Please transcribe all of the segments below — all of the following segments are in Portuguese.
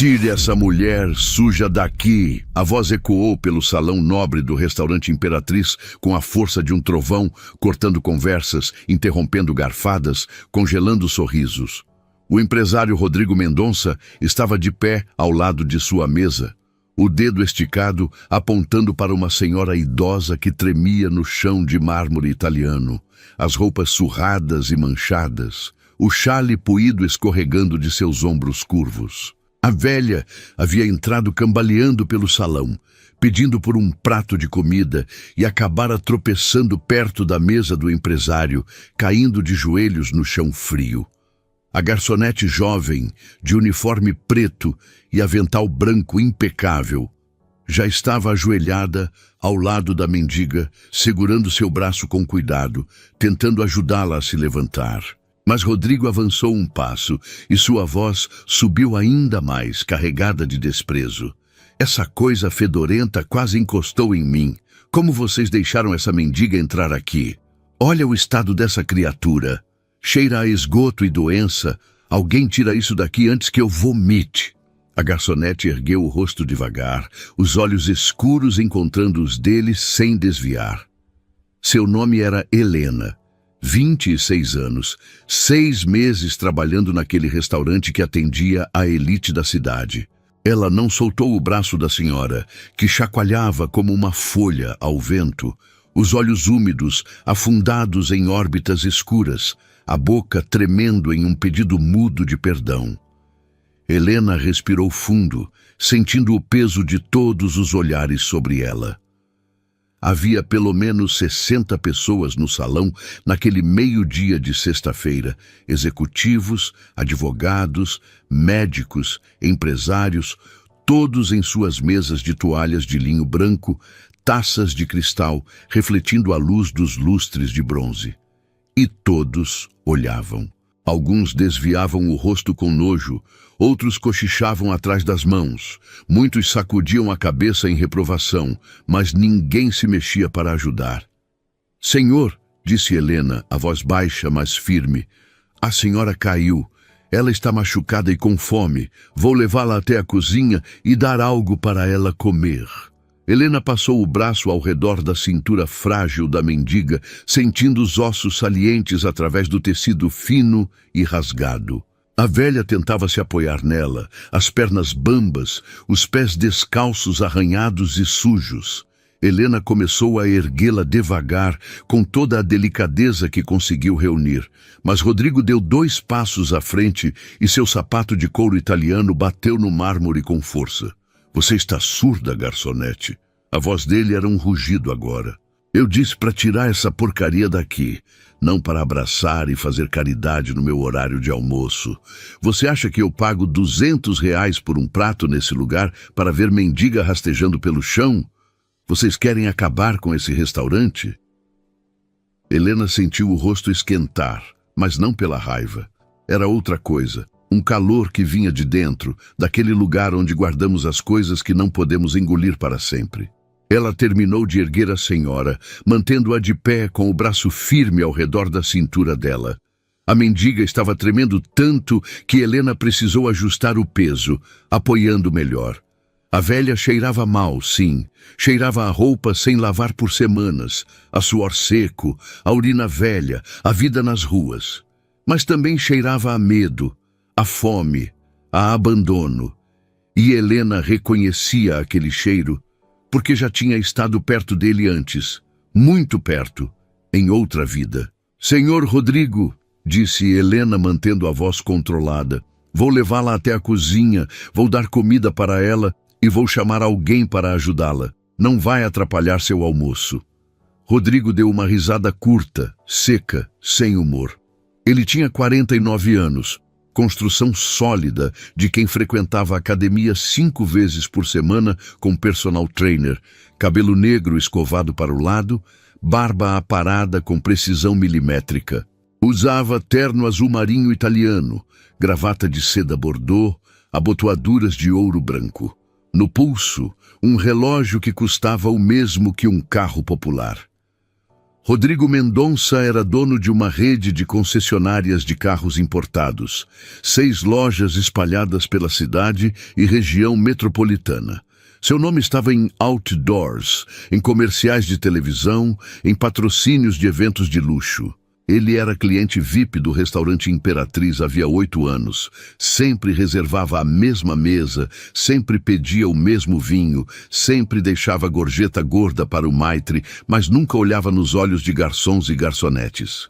Tire essa mulher suja daqui! A voz ecoou pelo salão nobre do restaurante Imperatriz com a força de um trovão, cortando conversas, interrompendo garfadas, congelando sorrisos. O empresário Rodrigo Mendonça estava de pé ao lado de sua mesa, o dedo esticado apontando para uma senhora idosa que tremia no chão de mármore italiano, as roupas surradas e manchadas, o chale puído escorregando de seus ombros curvos. A velha havia entrado cambaleando pelo salão, pedindo por um prato de comida e acabara tropeçando perto da mesa do empresário, caindo de joelhos no chão frio. A garçonete jovem, de uniforme preto e avental branco impecável, já estava ajoelhada ao lado da mendiga, segurando seu braço com cuidado, tentando ajudá-la a se levantar. Mas Rodrigo avançou um passo e sua voz subiu ainda mais, carregada de desprezo. Essa coisa fedorenta quase encostou em mim. Como vocês deixaram essa mendiga entrar aqui? Olha o estado dessa criatura. Cheira a esgoto e doença. Alguém tira isso daqui antes que eu vomite. A garçonete ergueu o rosto devagar, os olhos escuros encontrando os dele sem desviar. Seu nome era Helena. 26 anos, 6 meses trabalhando naquele restaurante que atendia a elite da cidade. Ela não soltou o braço da senhora, que chacoalhava como uma folha ao vento, os olhos úmidos, afundados em órbitas escuras, a boca tremendo em um pedido mudo de perdão. Helena respirou fundo, sentindo o peso de todos os olhares sobre ela. Havia pelo menos 60 pessoas no salão naquele meio-dia de sexta-feira, executivos, advogados, médicos, empresários, todos em suas mesas de toalhas de linho branco, taças de cristal, refletindo a luz dos lustres de bronze. E todos olhavam. Alguns desviavam o rosto com nojo, outros cochichavam atrás das mãos, muitos sacudiam a cabeça em reprovação, mas ninguém se mexia para ajudar. "Senhor", disse Helena, a voz baixa, mas firme, "a senhora caiu. Ela está machucada e com fome. Vou levá-la até a cozinha e dar algo para ela comer." Helena passou o braço ao redor da cintura frágil da mendiga, sentindo os ossos salientes através do tecido fino e rasgado. A velha tentava se apoiar nela, as pernas bambas, os pés descalços arranhados e sujos. Helena começou a erguê-la devagar, com toda a delicadeza que conseguiu reunir. Mas Rodrigo deu 2 passos à frente e seu sapato de couro italiano bateu no mármore com força. "Você está surda, garçonete?" A voz dele era um rugido agora. "Eu disse para tirar essa porcaria daqui, não para abraçar e fazer caridade no meu horário de almoço. Você acha que eu pago R$ 200 por um prato nesse lugar para ver mendiga rastejando pelo chão? Vocês querem acabar com esse restaurante?" Helena sentiu o rosto esquentar, mas não pela raiva. Era outra coisa. Um calor que vinha de dentro, daquele lugar onde guardamos as coisas que não podemos engolir para sempre. Ela terminou de erguer a senhora, mantendo-a de pé com o braço firme ao redor da cintura dela. A mendiga estava tremendo tanto que Helena precisou ajustar o peso, apoiando melhor. A velha cheirava mal, sim. Cheirava a roupa sem lavar por semanas, a suor seco, a urina velha, a vida nas ruas. Mas também cheirava a medo, a fome, a abandono. E Helena reconhecia aquele cheiro, porque já tinha estado perto dele antes, muito perto, em outra vida. "Senhor Rodrigo", disse Helena mantendo a voz controlada, "vou levá-la até a cozinha, vou dar comida para ela e vou chamar alguém para ajudá-la. Não vai atrapalhar seu almoço." Rodrigo deu uma risada curta, seca, sem humor. Ele tinha 49 anos, construção sólida de quem frequentava a academia 5 vezes por semana com personal trainer, cabelo negro escovado para o lado, barba aparada com precisão milimétrica. Usava terno azul marinho italiano, gravata de seda bordô, abotoaduras de ouro branco. No pulso, um relógio que custava o mesmo que um carro popular. Rodrigo Mendonça era dono de uma rede de concessionárias de carros importados, 6 lojas espalhadas pela cidade e região metropolitana. Seu nome estava em outdoors, em comerciais de televisão, em patrocínios de eventos de luxo. Ele era cliente VIP do restaurante Imperatriz havia 8 anos. Sempre reservava a mesma mesa, sempre pedia o mesmo vinho, sempre deixava gorjeta gorda para o maitre, mas nunca olhava nos olhos de garçons e garçonetes.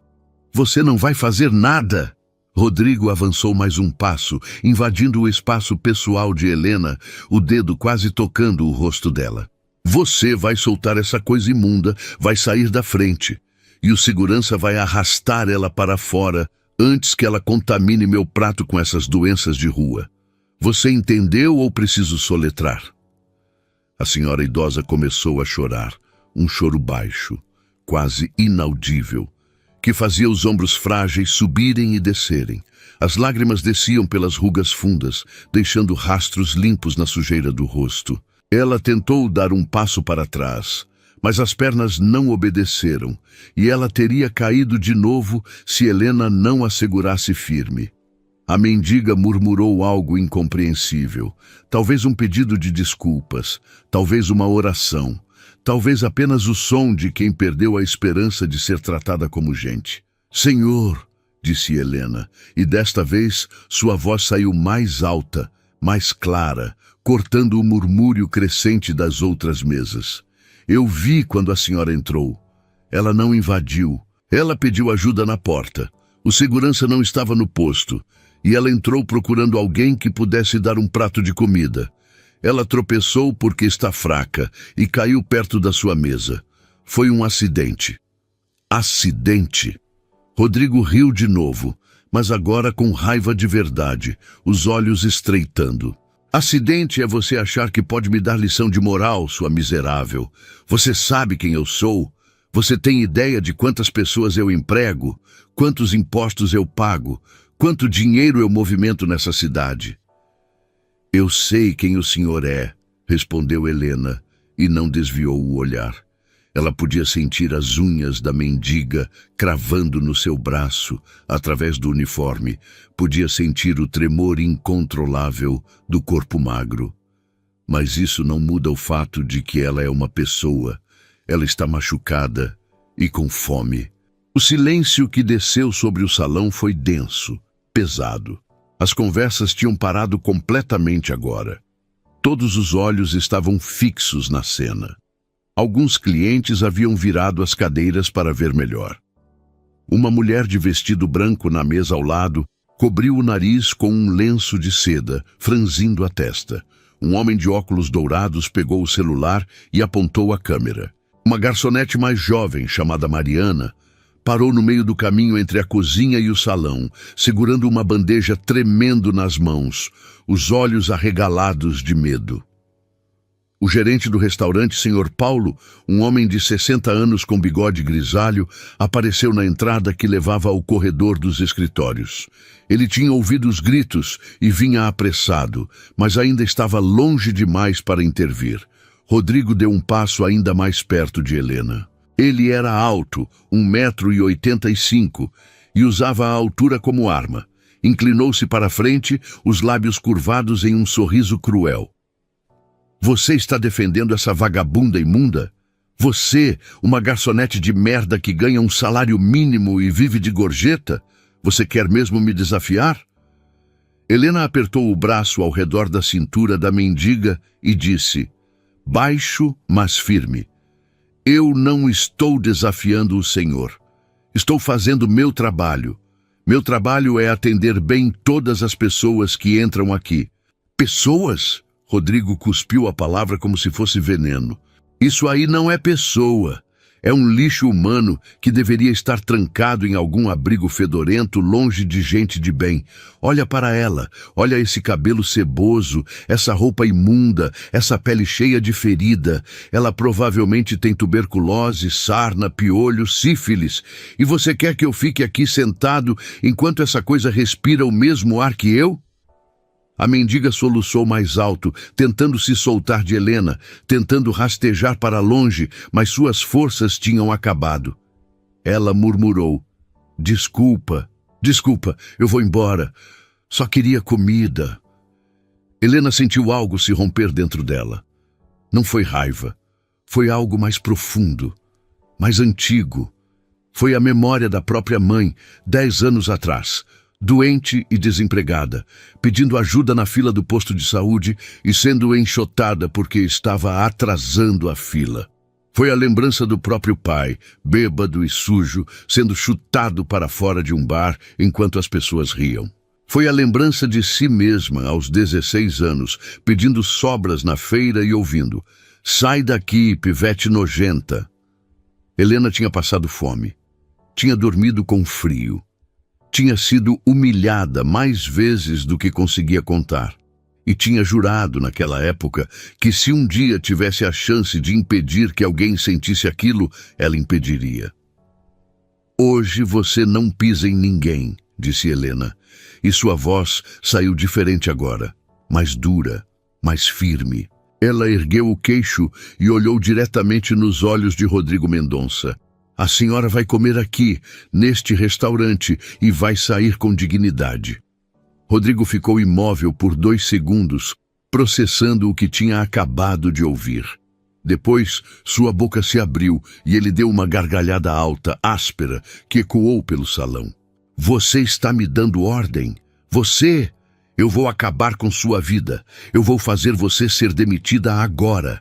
"Você não vai fazer nada!" Rodrigo avançou mais um passo, invadindo o espaço pessoal de Helena, o dedo quase tocando o rosto dela. "Você vai soltar essa coisa imunda, vai sair da frente. E o segurança vai arrastar ela para fora antes que ela contamine meu prato com essas doenças de rua. Você entendeu ou preciso soletrar?" A senhora idosa começou a chorar, um choro baixo, quase inaudível, que fazia os ombros frágeis subirem e descerem. As lágrimas desciam pelas rugas fundas, deixando rastros limpos na sujeira do rosto. Ela tentou dar um passo para trás, mas as pernas não obedeceram, e ela teria caído de novo se Helena não a segurasse firme. A mendiga murmurou algo incompreensível, talvez um pedido de desculpas, talvez uma oração, talvez apenas o som de quem perdeu a esperança de ser tratada como gente. "Senhor", disse Helena, e desta vez sua voz saiu mais alta, mais clara, cortando o murmúrio crescente das outras mesas. "Eu vi quando a senhora entrou. Ela não invadiu. Ela pediu ajuda na porta. O segurança não estava no posto, e ela entrou procurando alguém que pudesse dar um prato de comida. Ela tropeçou porque está fraca e caiu perto da sua mesa. Foi um acidente." "Acidente?" Rodrigo riu de novo, mas agora com raiva de verdade, os olhos estreitando. "Acidente é você achar que pode me dar lição de moral, sua miserável. Você sabe quem eu sou? Você tem ideia de quantas pessoas eu emprego? Quantos impostos eu pago? Quanto dinheiro eu movimento nessa cidade?" "Eu sei quem o senhor é", respondeu Helena, e não desviou o olhar. Ela podia sentir as unhas da mendiga cravando no seu braço, através do uniforme. Podia sentir o tremor incontrolável do corpo magro. Mas isso não muda o fato de que ela é uma pessoa. Ela está machucada e com fome. O silêncio que desceu sobre o salão foi denso, pesado. As conversas tinham parado completamente agora. Todos os olhos estavam fixos na cena. Alguns clientes haviam virado as cadeiras para ver melhor. Uma mulher de vestido branco na mesa ao lado cobriu o nariz com um lenço de seda, franzindo a testa. Um homem de óculos dourados pegou o celular e apontou a câmera. Uma garçonete mais jovem, chamada Mariana, parou no meio do caminho entre a cozinha e o salão, segurando uma bandeja tremendo nas mãos, os olhos arregalados de medo. O gerente do restaurante, Sr. Paulo, um homem de 60 anos com bigode grisalho, apareceu na entrada que levava ao corredor dos escritórios. Ele tinha ouvido os gritos e vinha apressado, mas ainda estava longe demais para intervir. Rodrigo deu um passo ainda mais perto de Helena. Ele era alto, 1,85 m, e usava a altura como arma. Inclinou-se para a frente, os lábios curvados em um sorriso cruel. "Você está defendendo essa vagabunda imunda? Você, uma garçonete de merda que ganha um salário mínimo e vive de gorjeta? Você quer mesmo me desafiar?" Helena apertou o braço ao redor da cintura da mendiga e disse, baixo, mas firme, "Eu não estou desafiando o senhor. Estou fazendo meu trabalho. Meu trabalho é atender bem todas as pessoas que entram aqui." "Pessoas?" Rodrigo cuspiu a palavra como se fosse veneno. "Isso aí não é pessoa. É um lixo humano que deveria estar trancado em algum abrigo fedorento longe de gente de bem. Olha para ela, olha esse cabelo ceboso, essa roupa imunda, essa pele cheia de ferida. Ela provavelmente tem tuberculose, sarna, piolho, sífilis. E você quer que eu fique aqui sentado enquanto essa coisa respira o mesmo ar que eu?" A mendiga soluçou mais alto, tentando se soltar de Helena, tentando rastejar para longe, mas suas forças tinham acabado. Ela murmurou: Desculpa, desculpa, eu vou embora. Só queria comida. Helena sentiu algo se romper dentro dela. Não foi raiva. Foi algo mais profundo, mais antigo. Foi a memória da própria mãe, 10 anos atrás, doente e desempregada, pedindo ajuda na fila do posto de saúde e sendo enxotada porque estava atrasando a fila. Foi a lembrança do próprio pai, bêbado e sujo, sendo chutado para fora de um bar enquanto as pessoas riam. Foi a lembrança de si mesma, aos 16 anos, pedindo sobras na feira e ouvindo: Sai daqui, pivete nojenta. Helena tinha passado fome. Tinha dormido com frio. Tinha sido humilhada mais vezes do que conseguia contar. E tinha jurado naquela época que se um dia tivesse a chance de impedir que alguém sentisse aquilo, ela impediria. Hoje você não pisa em ninguém, disse Helena, e sua voz saiu diferente agora, mais dura, mais firme. Ela ergueu o queixo e olhou diretamente nos olhos de Rodrigo Mendonça. A senhora vai comer aqui, neste restaurante, e vai sair com dignidade. Rodrigo ficou imóvel por 2 segundos, processando o que tinha acabado de ouvir. Depois, sua boca se abriu e ele deu uma gargalhada alta, áspera, que ecoou pelo salão. Você está me dando ordem? Você? Eu vou acabar com sua vida. Eu vou fazer você ser demitida agora.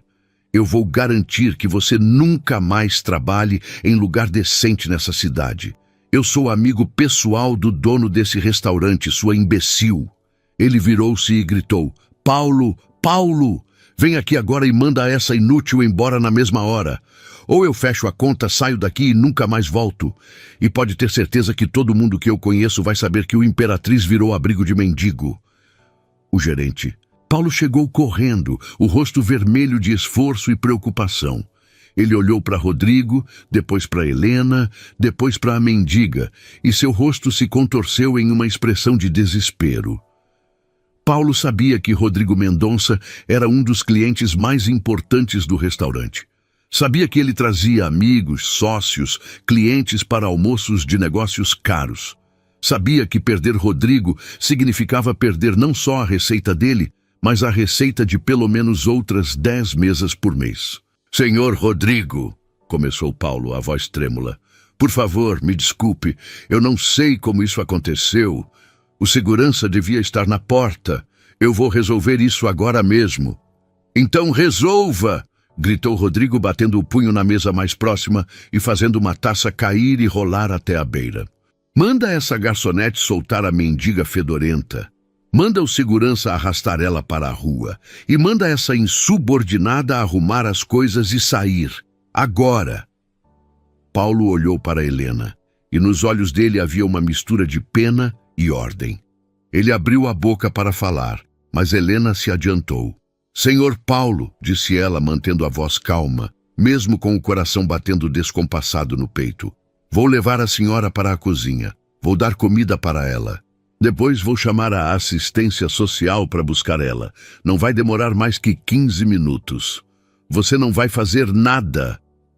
Eu vou garantir que você nunca mais trabalhe em lugar decente nessa cidade. Eu sou amigo pessoal do dono desse restaurante, sua imbecil. Ele virou-se e gritou: Paulo, Paulo, vem aqui agora e manda essa inútil embora na mesma hora. Ou eu fecho a conta, saio daqui e nunca mais volto. E pode ter certeza que todo mundo que eu conheço vai saber que o Imperatriz virou abrigo de mendigo. O gerente. Paulo chegou correndo, o rosto vermelho de esforço e preocupação. Ele olhou para Rodrigo, depois para Helena, depois para a mendiga, e seu rosto se contorceu em uma expressão de desespero. Paulo sabia que Rodrigo Mendonça era um dos clientes mais importantes do restaurante. Sabia que ele trazia amigos, sócios, clientes para almoços de negócios caros. Sabia que perder Rodrigo significava perder não só a receita dele, mas a receita de pelo menos outras 10 mesas por mês. Senhor Rodrigo, começou Paulo, a voz trêmula. Por favor, me desculpe, eu não sei como isso aconteceu. O segurança devia estar na porta. Eu vou resolver isso agora mesmo. Então resolva! Gritou Rodrigo, batendo o punho na mesa mais próxima e fazendo uma taça cair e rolar até a beira. Manda essa garçonete soltar a mendiga fedorenta. Manda o segurança arrastar ela para a rua. E manda essa insubordinada arrumar as coisas e sair. Agora! Paulo olhou para Helena, e nos olhos dele havia uma mistura de pena e ordem. Ele abriu a boca para falar, mas Helena se adiantou. Senhor Paulo, disse ela, mantendo a voz calma, mesmo com o coração batendo descompassado no peito. Vou levar a senhora para a cozinha. Vou dar comida para ela. Depois vou chamar a assistência social para buscar ela. Não vai demorar mais que 15 minutos. Você não vai fazer nada.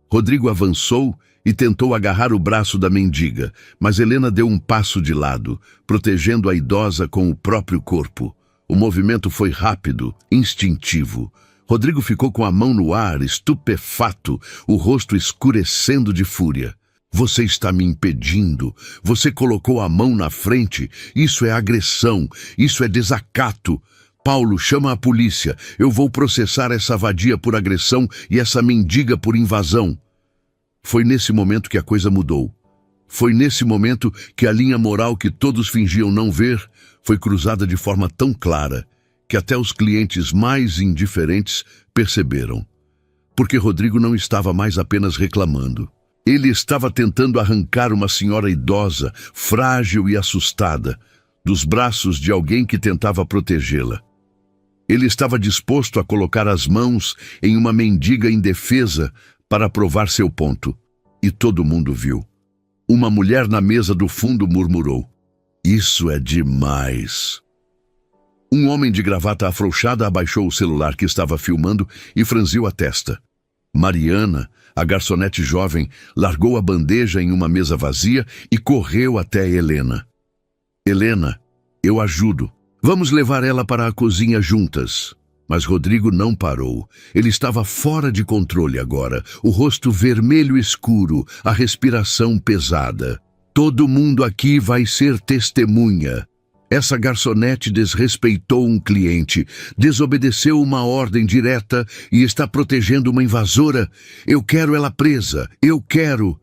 Rodrigo avançou e tentou agarrar o braço da mendiga, mas Helena deu um passo de lado, protegendo a idosa com o próprio corpo. O movimento foi rápido, instintivo. Rodrigo ficou com a mão no ar, estupefato, o rosto escurecendo de fúria. Você está me impedindo. Você colocou a mão na frente. Isso é agressão. Isso é desacato. Paulo, chama a polícia. Eu vou processar essa vadia por agressão e essa mendiga por invasão. Foi nesse momento que a coisa mudou. Foi nesse momento que a linha moral que todos fingiam não ver foi cruzada de forma tão clara que até os clientes mais indiferentes perceberam. Porque Rodrigo não estava mais apenas reclamando. Ele estava tentando arrancar uma senhora idosa, frágil e assustada, dos braços de alguém que tentava protegê-la. Ele estava disposto a colocar as mãos em uma mendiga indefesa para provar seu ponto. E todo mundo viu. Uma mulher na mesa do fundo murmurou: Isso é demais. Um homem de gravata afrouxada abaixou o celular que estava filmando e franziu a testa. Mariana, a garçonete jovem, largou a bandeja em uma mesa vazia e correu até Helena. Helena, eu ajudo. Vamos levar ela para a cozinha juntas. Mas Rodrigo não parou. Ele estava fora de controle agora, o rosto vermelho escuro, a respiração pesada. Todo mundo aqui vai ser testemunha. Essa garçonete desrespeitou um cliente, desobedeceu uma ordem direta e está protegendo uma invasora. Eu quero ela presa, eu quero.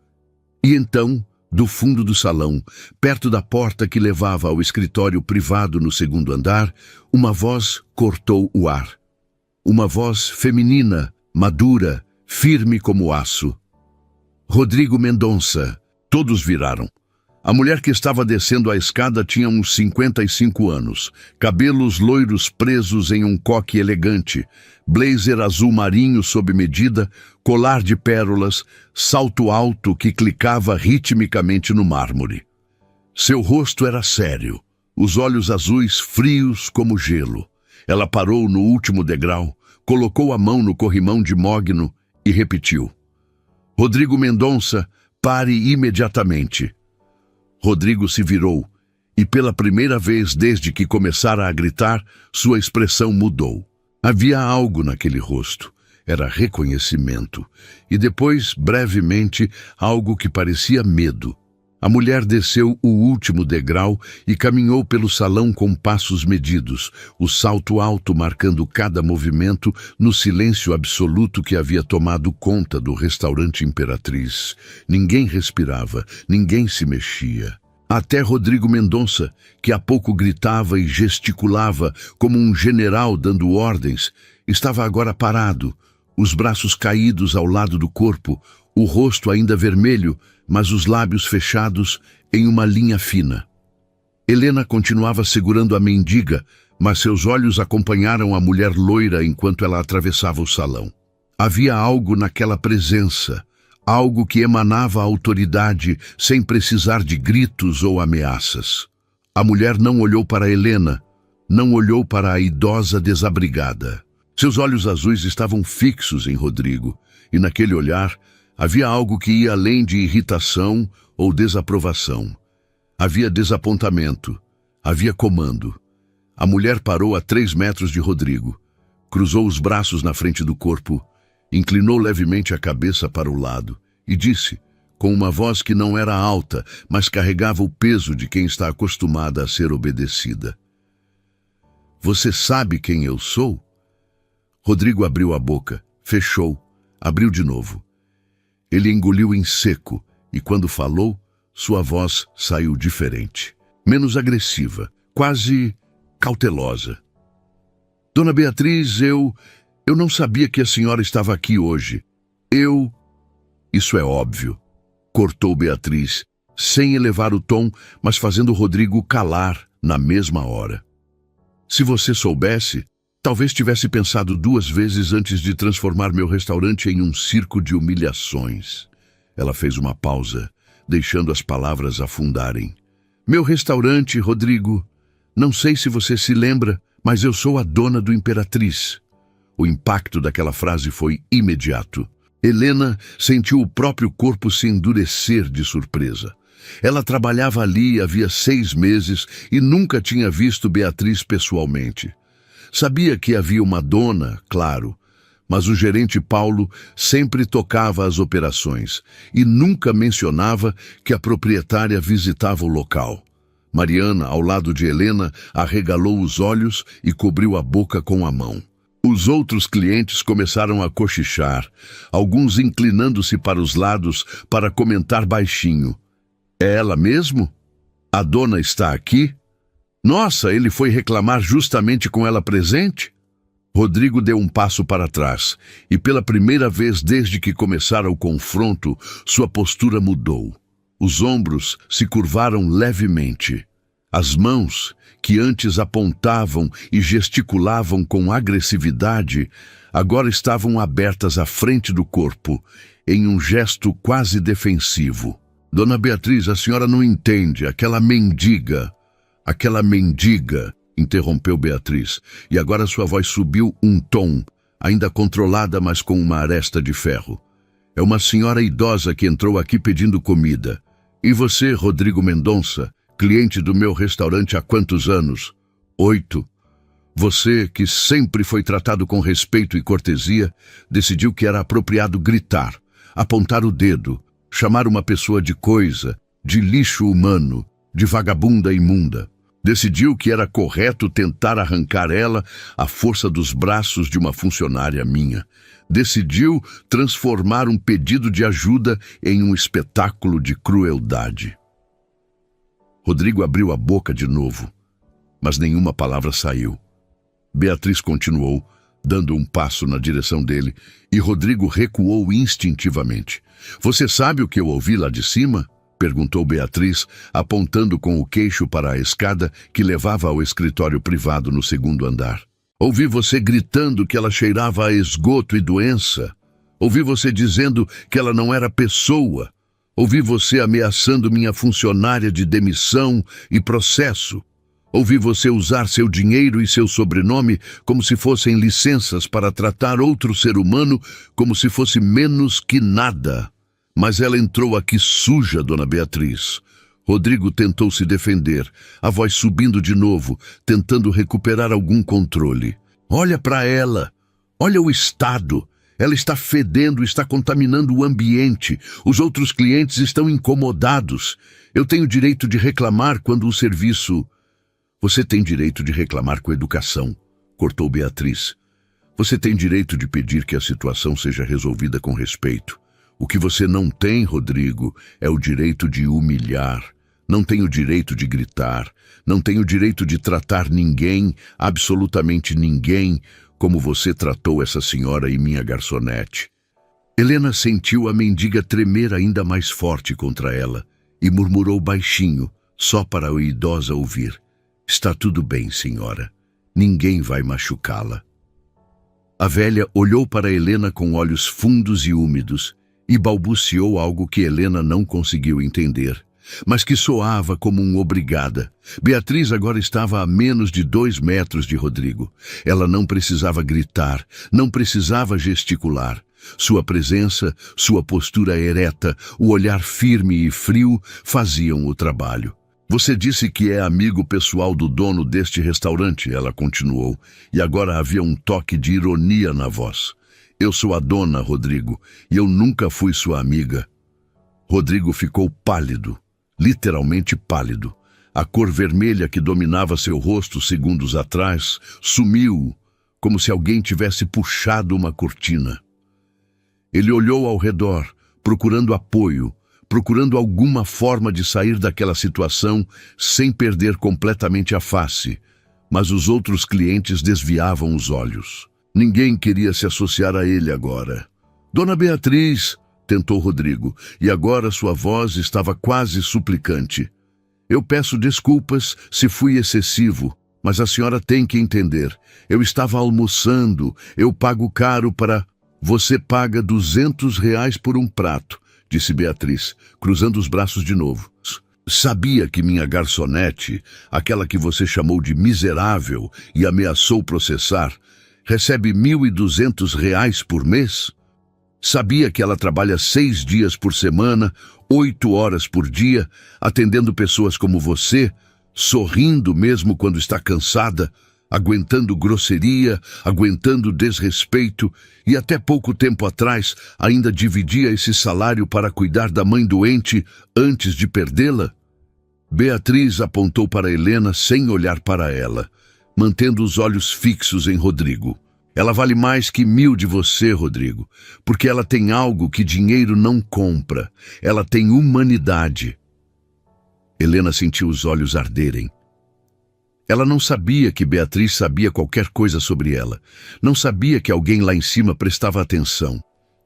E então, do fundo do salão, perto da porta que levava ao escritório privado no segundo andar, uma voz cortou o ar. Uma voz feminina, madura, firme como aço. Rodrigo Mendonça. Todos viraram. A mulher que estava descendo a escada tinha uns 55 anos, cabelos loiros presos em um coque elegante, blazer azul marinho sob medida, colar de pérolas, salto alto que clicava ritmicamente no mármore. Seu rosto era sério, os olhos azuis frios como gelo. Ela parou no último degrau, colocou a mão no corrimão de mogno e repetiu: Rodrigo Mendonça, pare imediatamente. Rodrigo se virou, e pela primeira vez desde que começara a gritar, sua expressão mudou. Havia algo naquele rosto. Era reconhecimento. E depois, brevemente, algo que parecia medo. A mulher desceu o último degrau e caminhou pelo salão com passos medidos, o salto alto marcando cada movimento no silêncio absoluto que havia tomado conta do restaurante Imperatriz. Ninguém respirava, ninguém se mexia. Até Rodrigo Mendonça, que há pouco gritava e gesticulava como um general dando ordens, estava agora parado, os braços caídos ao lado do corpo, o rosto ainda vermelho, mas os lábios fechados em uma linha fina. Helena continuava segurando a mendiga, mas seus olhos acompanharam a mulher loira enquanto ela atravessava o salão. Havia algo naquela presença, algo que emanava autoridade sem precisar de gritos ou ameaças. A mulher não olhou para Helena, não olhou para a idosa desabrigada. Seus olhos azuis estavam fixos em Rodrigo, e naquele olhar havia algo que ia além de irritação ou desaprovação. Havia desapontamento, havia comando. A mulher parou a 3 metros de Rodrigo, cruzou os braços na frente do corpo, inclinou levemente a cabeça para o lado e disse, com uma voz que não era alta, mas carregava o peso de quem está acostumada a ser obedecida: Você sabe quem eu sou? Rodrigo abriu a boca, fechou, abriu de novo. Ele engoliu em seco e, quando falou, sua voz saiu diferente, menos agressiva, quase cautelosa. Dona Beatriz, eu não sabia que a senhora estava aqui hoje. Isso é óbvio, cortou Beatriz, sem elevar o tom, mas fazendo Rodrigo calar na mesma hora. Se você soubesse, talvez tivesse pensado 2 vezes antes de transformar meu restaurante em um circo de humilhações. Ela fez uma pausa, deixando as palavras afundarem. Meu restaurante, Rodrigo, não sei se você se lembra, mas eu sou a dona do Imperatriz. O impacto daquela frase foi imediato. Helena sentiu o próprio corpo se endurecer de surpresa. Ela trabalhava ali havia 6 meses e nunca tinha visto Beatriz pessoalmente. Sabia que havia uma dona, claro, mas o gerente Paulo sempre tocava as operações e nunca mencionava que a proprietária visitava o local. Mariana, ao lado de Helena, arregalou os olhos e cobriu a boca com a mão. Os outros clientes começaram a cochichar, alguns inclinando-se para os lados para comentar baixinho. É ela mesmo? A dona está aqui? Nossa, ele foi reclamar justamente com ela presente? Rodrigo deu um passo para trás e, pela primeira vez desde que começara o confronto, sua postura mudou. Os ombros se curvaram levemente. As mãos, que antes apontavam e gesticulavam com agressividade, agora estavam abertas à frente do corpo, em um gesto quase defensivo. Dona Beatriz, a senhora não entende, aquela mendiga, interrompeu Beatriz, e agora sua voz subiu um tom, ainda controlada, mas com uma aresta de ferro. É uma senhora idosa que entrou aqui pedindo comida. E você, Rodrigo Mendonça, cliente do meu restaurante há quantos anos? 8. Você, que sempre foi tratado com respeito e cortesia, decidiu que era apropriado gritar, apontar o dedo, chamar uma pessoa de coisa, de lixo humano, de vagabunda imunda. Decidiu que era correto tentar arrancar ela à força dos braços de uma funcionária minha. Decidiu transformar um pedido de ajuda em um espetáculo de crueldade. Rodrigo abriu a boca de novo, mas nenhuma palavra saiu. Beatriz continuou, dando um passo na direção dele, e Rodrigo recuou instintivamente. Você sabe o que eu ouvi lá de cima? Perguntou Beatriz, apontando com o queixo para a escada que levava ao escritório privado no segundo andar. Ouvi você gritando que ela cheirava a esgoto e doença. Ouvi você dizendo que ela não era pessoa. Ouvi você ameaçando minha funcionária de demissão e processo. Ouvi você usar seu dinheiro e seu sobrenome como se fossem licenças para tratar outro ser humano como se fosse menos que nada. Mas ela entrou aqui suja, dona Beatriz. Rodrigo tentou se defender, a voz subindo de novo, tentando recuperar algum controle. Olha para ela. Olha o estado. Ela está fedendo, está contaminando o ambiente. Os outros clientes estão incomodados. Eu tenho direito de reclamar quando o serviço... Você tem direito de reclamar com educação, cortou Beatriz. Você tem direito de pedir que a situação seja resolvida com respeito. O que você não tem, Rodrigo, é o direito de humilhar. Não tem o direito de gritar. Não tem o direito de tratar ninguém, absolutamente ninguém, como você tratou essa senhora e minha garçonete. Helena sentiu a mendiga tremer ainda mais forte contra ela e murmurou baixinho, só para a idosa ouvir. Está tudo bem, senhora. Ninguém vai machucá-la. A velha olhou para Helena com olhos fundos e úmidos e balbuciou algo que Helena não conseguiu entender, mas que soava como um obrigada. Beatriz agora estava a menos de 2 metros de Rodrigo. Ela não precisava gritar, não precisava gesticular. Sua presença, sua postura ereta, o olhar firme e frio faziam o trabalho. Você disse que é amigo pessoal do dono deste restaurante, ela continuou, e agora havia um toque de ironia na voz. Eu sou a dona, Rodrigo, e eu nunca fui sua amiga. Rodrigo ficou pálido, literalmente pálido. A cor vermelha que dominava seu rosto segundos atrás sumiu, como se alguém tivesse puxado uma cortina. Ele olhou ao redor, procurando apoio, procurando alguma forma de sair daquela situação sem perder completamente a face, mas os outros clientes desviavam os olhos. Ninguém queria se associar a ele agora. Dona Beatriz, tentou Rodrigo, e agora sua voz estava quase suplicante. Eu peço desculpas se fui excessivo, mas a senhora tem que entender. Eu estava almoçando, eu pago caro para... Você paga R$ 200 por um prato, disse Beatriz, cruzando os braços de novo. Sabia que minha garçonete, aquela que você chamou de miserável e ameaçou processar, recebe R$ 1.200 por mês? Sabia que ela trabalha 6 dias por semana, 8 horas por dia, atendendo pessoas como você, sorrindo mesmo quando está cansada, aguentando grosseria, aguentando desrespeito, e até pouco tempo atrás ainda dividia esse salário para cuidar da mãe doente antes de perdê-la? Beatriz apontou para Helena sem olhar para ela, mantendo os olhos fixos em Rodrigo. Ela vale mais que 1.000 de você, Rodrigo, porque ela tem algo que dinheiro não compra. Ela tem humanidade. Helena sentiu os olhos arderem. Ela não sabia que Beatriz sabia qualquer coisa sobre ela. Não sabia que alguém lá em cima prestava atenção.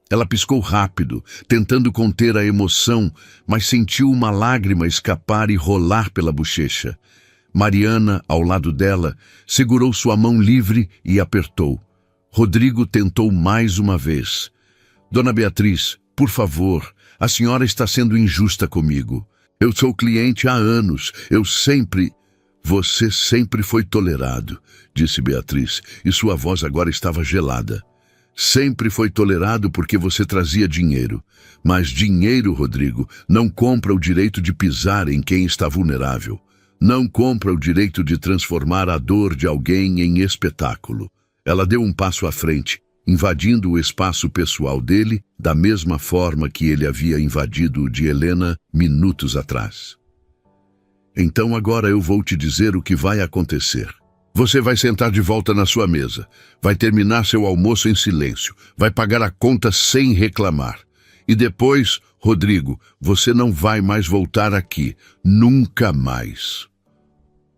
Ela piscou rápido, tentando conter a emoção, mas sentiu uma lágrima escapar e rolar pela bochecha. Mariana, ao lado dela, segurou sua mão livre e apertou. Rodrigo tentou mais uma vez. Dona Beatriz, por favor, a senhora está sendo injusta comigo. Eu sou cliente há anos, Você sempre foi tolerado, disse Beatriz, e sua voz agora estava gelada. Sempre foi tolerado porque você trazia dinheiro. Mas dinheiro, Rodrigo, não compra o direito de pisar em quem está vulnerável. Não compra o direito de transformar a dor de alguém em espetáculo. Ela deu um passo à frente, invadindo o espaço pessoal dele, da mesma forma que ele havia invadido o de Helena minutos atrás. Então agora eu vou te dizer o que vai acontecer. Você vai sentar de volta na sua mesa, vai terminar seu almoço em silêncio, vai pagar a conta sem reclamar. E depois, Rodrigo, você não vai mais voltar aqui, nunca mais.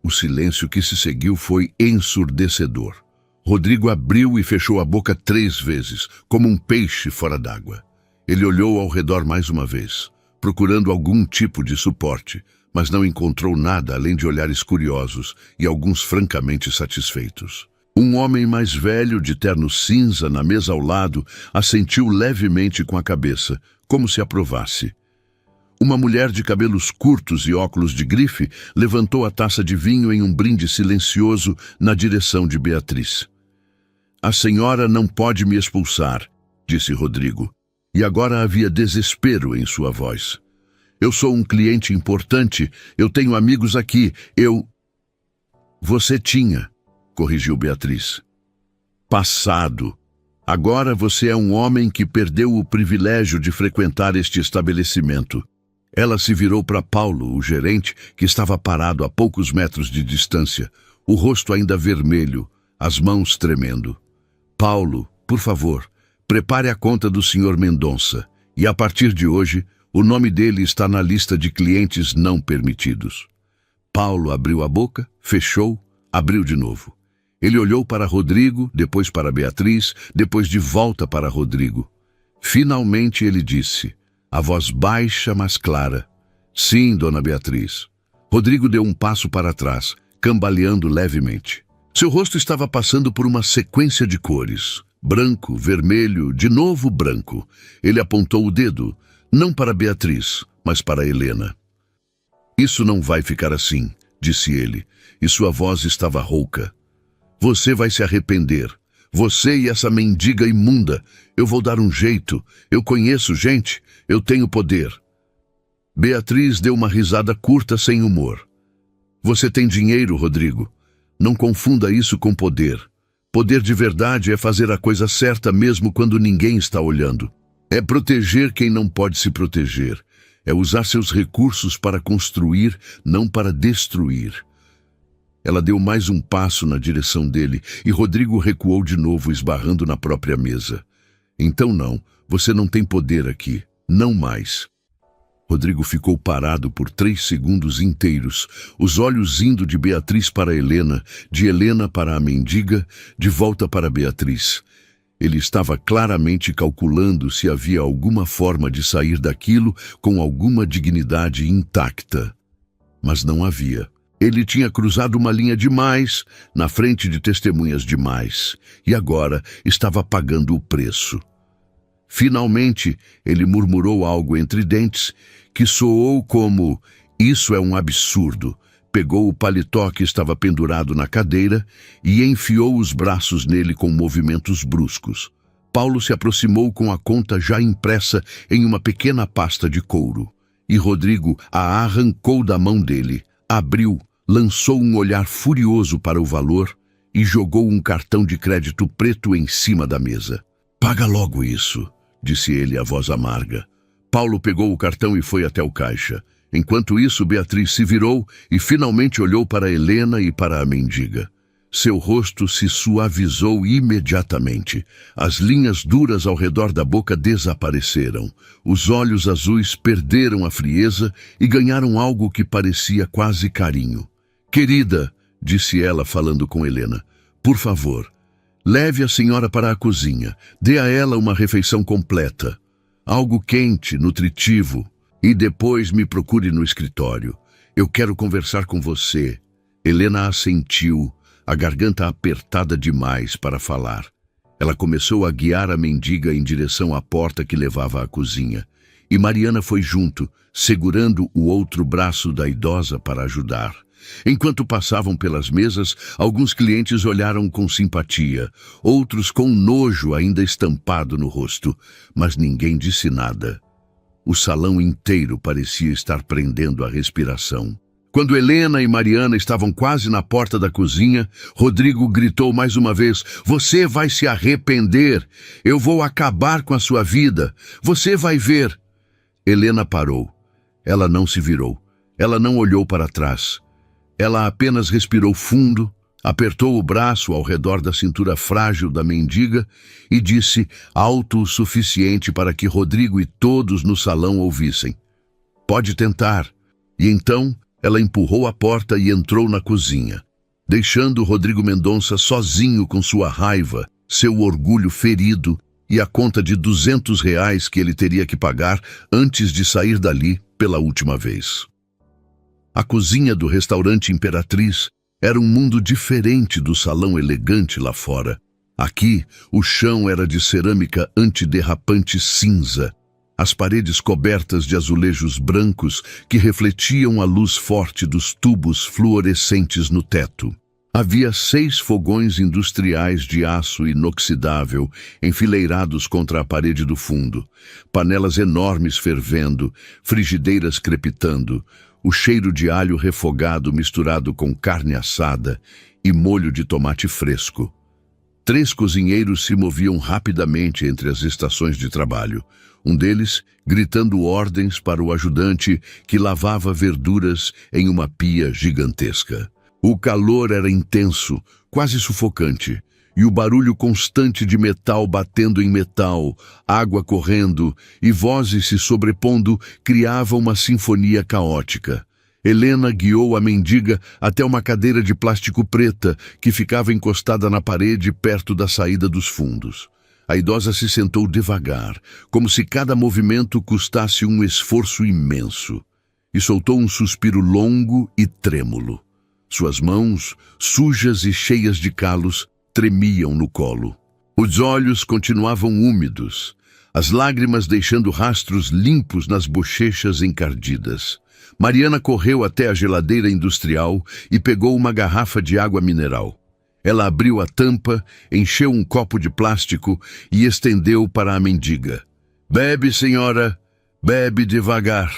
O silêncio que se seguiu foi ensurdecedor. Rodrigo abriu e fechou a boca 3 vezes, como um peixe fora d'água. Ele olhou ao redor mais uma vez, procurando algum tipo de suporte, mas não encontrou nada além de olhares curiosos e alguns francamente satisfeitos. Um homem mais velho, de terno cinza, na mesa ao lado, assentiu levemente com a cabeça, como se aprovasse. Uma mulher de cabelos curtos e óculos de grife levantou a taça de vinho em um brinde silencioso na direção de Beatriz. A senhora não pode me expulsar, disse Rodrigo, e agora havia desespero em sua voz. Eu sou um cliente importante, eu tenho amigos aqui, Você tinha, corrigiu Beatriz. Passado. Agora você é um homem que perdeu o privilégio de frequentar este estabelecimento. Ela se virou para Paulo, o gerente, que estava parado a poucos metros de distância, o rosto ainda vermelho, as mãos tremendo. Paulo, por favor, prepare a conta do Sr. Mendonça, e a partir de hoje, o nome dele está na lista de clientes não permitidos. Paulo abriu a boca, fechou, abriu de novo. Ele olhou para Rodrigo, depois para Beatriz, depois de volta para Rodrigo. Finalmente ele disse, a voz baixa, mas clara, sim, dona Beatriz. Rodrigo deu um passo para trás, cambaleando levemente. Seu rosto estava passando por uma sequência de cores. Branco, vermelho, de novo branco. Ele apontou o dedo, não para Beatriz, mas para Helena. Isso não vai ficar assim, disse ele, e sua voz estava rouca. Você vai se arrepender. Você e essa mendiga imunda. Eu vou dar um jeito. Eu conheço gente. Eu tenho poder. Beatriz deu uma risada curta sem humor. Você tem dinheiro, Rodrigo. Não confunda isso com poder. Poder de verdade é fazer a coisa certa mesmo quando ninguém está olhando. É proteger quem não pode se proteger. É usar seus recursos para construir, não para destruir. Ela deu mais um passo na direção dele e Rodrigo recuou de novo, esbarrando na própria mesa. Então não, você não tem poder aqui. Não mais. Rodrigo ficou parado por 3 segundos inteiros, os olhos indo de Beatriz para Helena, de Helena para a mendiga, de volta para Beatriz. Ele estava claramente calculando se havia alguma forma de sair daquilo com alguma dignidade intacta. Mas não havia. Ele tinha cruzado uma linha demais, na frente de testemunhas demais, e agora estava pagando o preço. Finalmente, ele murmurou algo entre dentes, que soou como, isso é um absurdo. Pegou o paletó que estava pendurado na cadeira e enfiou os braços nele com movimentos bruscos. Paulo se aproximou com a conta já impressa em uma pequena pasta de couro. E Rodrigo a arrancou da mão dele, abriu, lançou um olhar furioso para o valor e jogou um cartão de crédito preto em cima da mesa. Paga logo isso, disse ele a voz amarga. Paulo pegou o cartão e foi até o caixa. Enquanto isso, Beatriz se virou e finalmente olhou para Helena e para a mendiga. Seu rosto se suavizou imediatamente. As linhas duras ao redor da boca desapareceram. Os olhos azuis perderam a frieza e ganharam algo que parecia quase carinho. Querida, disse ela falando com Helena, por favor, leve a senhora para a cozinha. Dê a ela uma refeição completa. Algo quente, nutritivo. E depois me procure no escritório. Eu quero conversar com você. Helena assentiu, a garganta apertada demais para falar. Ela começou a guiar a mendiga em direção à porta que levava à cozinha. E Mariana foi junto, segurando o outro braço da idosa para ajudar. Enquanto passavam pelas mesas, alguns clientes olharam com simpatia, outros com nojo ainda estampado no rosto, mas ninguém disse nada. O salão inteiro parecia estar prendendo a respiração. Quando Helena e Mariana estavam quase na porta da cozinha, Rodrigo gritou mais uma vez: "Você vai se arrepender! Eu vou acabar com a sua vida! Você vai ver!" Helena parou. Ela não se virou. Ela não olhou para trás. Ela apenas respirou fundo, apertou o braço ao redor da cintura frágil da mendiga e disse alto o suficiente para que Rodrigo e todos no salão ouvissem: "Pode tentar." E então ela empurrou a porta e entrou na cozinha, deixando Rodrigo Mendonça sozinho com sua raiva, seu orgulho ferido e a conta de R$ 200 que ele teria que pagar antes de sair dali pela última vez. A cozinha do restaurante Imperatriz era um mundo diferente do salão elegante lá fora. Aqui, o chão era de cerâmica antiderrapante cinza, as paredes cobertas de azulejos brancos que refletiam a luz forte dos tubos fluorescentes no teto. Havia 6 fogões industriais de aço inoxidável enfileirados contra a parede do fundo, panelas enormes fervendo, frigideiras crepitando, o cheiro de alho refogado misturado com carne assada e molho de tomate fresco. 3 cozinheiros se moviam rapidamente entre as estações de trabalho, um deles gritando ordens para o ajudante que lavava verduras em uma pia gigantesca. O calor era intenso, quase sufocante, e o barulho constante de metal batendo em metal, água correndo e vozes se sobrepondo criava uma sinfonia caótica. Helena guiou a mendiga até uma cadeira de plástico preta que ficava encostada na parede perto da saída dos fundos. A idosa se sentou devagar, como se cada movimento custasse um esforço imenso, e soltou um suspiro longo e trêmulo. Suas mãos, sujas e cheias de calos, tremiam no colo. Os olhos continuavam úmidos, as lágrimas deixando rastros limpos nas bochechas encardidas. Mariana correu até a geladeira industrial e pegou uma garrafa de água mineral. Ela abriu a tampa, encheu um copo de plástico e estendeu para a mendiga. "Bebe, senhora, bebe devagar."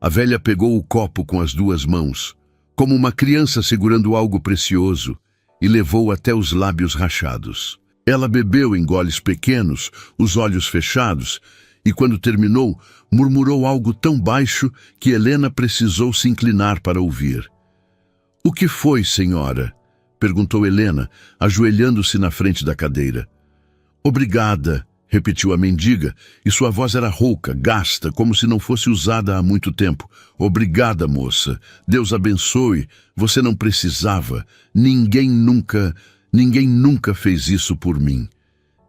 A velha pegou o copo com as 2 mãos, como uma criança segurando algo precioso, e levou até os lábios rachados. Ela bebeu em goles pequenos, os olhos fechados, e quando terminou, murmurou algo tão baixo que Helena precisou se inclinar para ouvir. "O que foi, senhora?" perguntou Helena, ajoelhando-se na frente da cadeira. "Obrigada", repetiu a mendiga, e sua voz era rouca, gasta, como se não fosse usada há muito tempo. "Obrigada, moça. Deus abençoe. Você não precisava. Ninguém nunca fez isso por mim."